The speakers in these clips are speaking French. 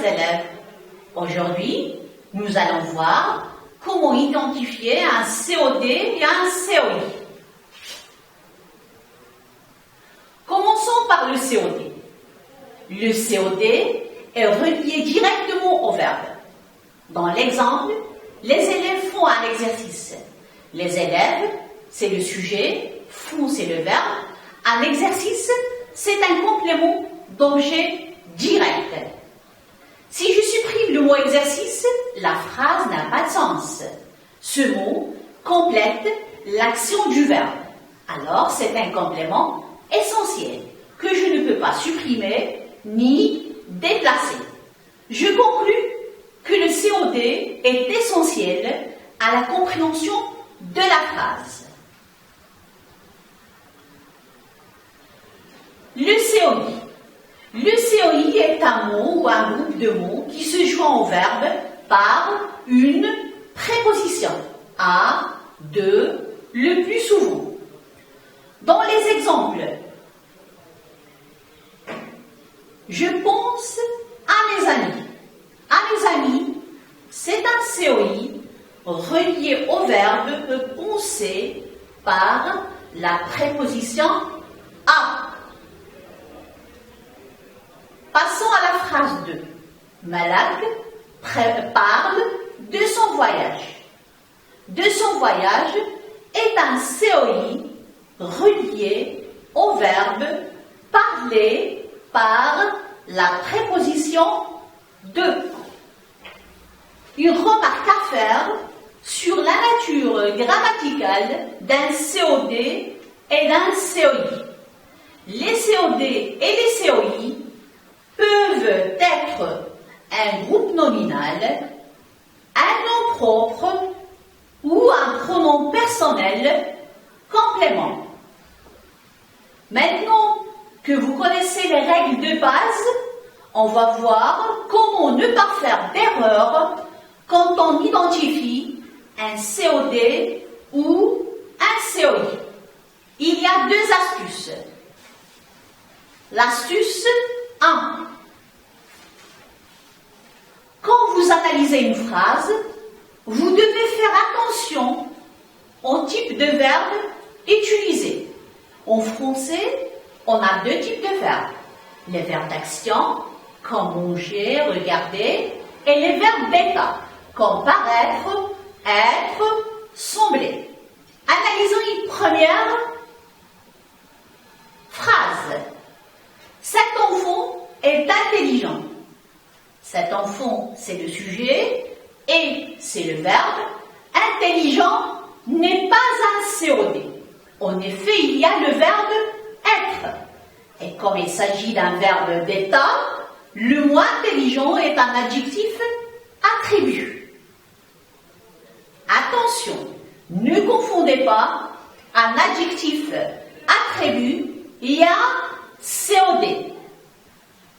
chers élèves, aujourd'hui, nous allons voir comment identifier un COD et un COI. Commençons par le COD. Le COD est relié directement au verbe. Dans l'exemple, les élèves font un exercice. Les élèves, c'est le sujet, font, c'est le verbe. Un exercice, c'est un complément d'objet direct. Si je supprime le mot exercice, la phrase n'a pas de sens. Ce mot complète l'action du verbe. Alors, c'est un complément essentiel que je ne peux pas supprimer ni déplacer. Je conclus que le COD est essentiel à la compréhension de la phrase. Le COI. Le COI est un mot ou un groupe de mots qui se joint au verbe par une préposition. À, de, le plus souvent. Dans les exemples, je pense à mes amis. À mes amis, c'est un COI relié au verbe penser par la préposition à. Passons à la phrase 2. Malak parle de son voyage. De son voyage est un COI relié au verbe parler par la préposition de. Une remarque à faire sur la nature grammaticale d'un COD et d'un COI. Les COD et les COI peuvent être un groupe nominal, un nom propre ou un pronom personnel complément. Maintenant que vous connaissez les règles de base, on va voir comment ne pas faire d'erreur quand on identifie un COD ou un COI. Il y a 2 astuces. L'astuce 1. Quand vous analysez une phrase, vous devez faire attention au type de verbe utilisé. En français, on a 2 types de verbes. Les verbes d'action, comme manger, regarder, et les verbes d'état, comme paraître, être, sembler. Analysons une première phrase. Cet enfant est intelligent. Cet enfant, c'est le sujet et c'est le verbe. Intelligent n'est pas un COD. En effet, il y a le verbe être. Et comme il s'agit d'un verbe d'état, le mot intelligent est un adjectif attribut. Attention, ne confondez pas un adjectif attribut et un COD.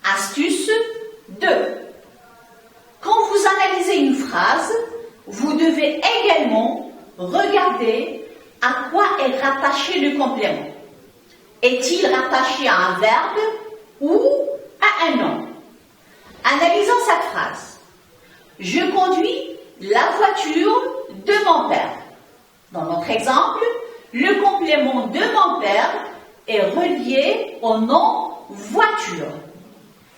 Astuce 2. Quand vous analysez une phrase, vous devez également regarder à quoi est rattaché le complément. Est-il rattaché à un verbe ou à un nom? Analysons cette phrase. Je conduis la voiture de mon père. Dans notre exemple, le complément de mon père est relié au nom voiture.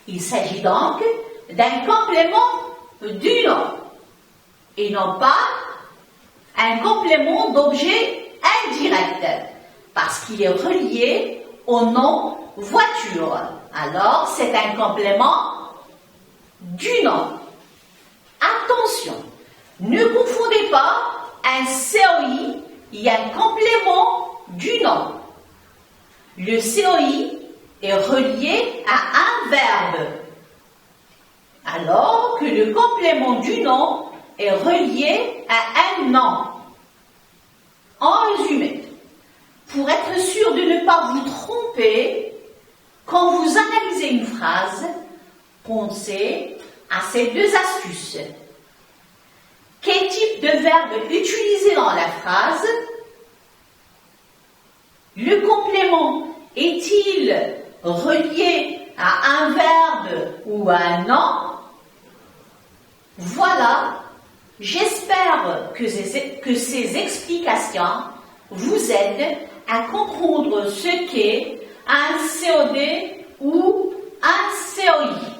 Il s'agit donc d'un complément du nom et non pas un complément d'objet indirect parce qu'il est relié au nom voiture. Alors, c'est un complément du nom. Attention, ne confondez pas un COI et un complément du nom. Le COI est relié à un verbe, alors que le complément du nom est relié à un nom. En résumé, pour être sûr de ne pas vous tromper, quand vous analysez une phrase, pensez à ces 2 astuces. Quel type de verbe utiliser dans la phrase? Le complément est-il relié à un verbe ou à un nom? Voilà, j'espère que ces explications vous aident à comprendre ce qu'est un COD ou un COI.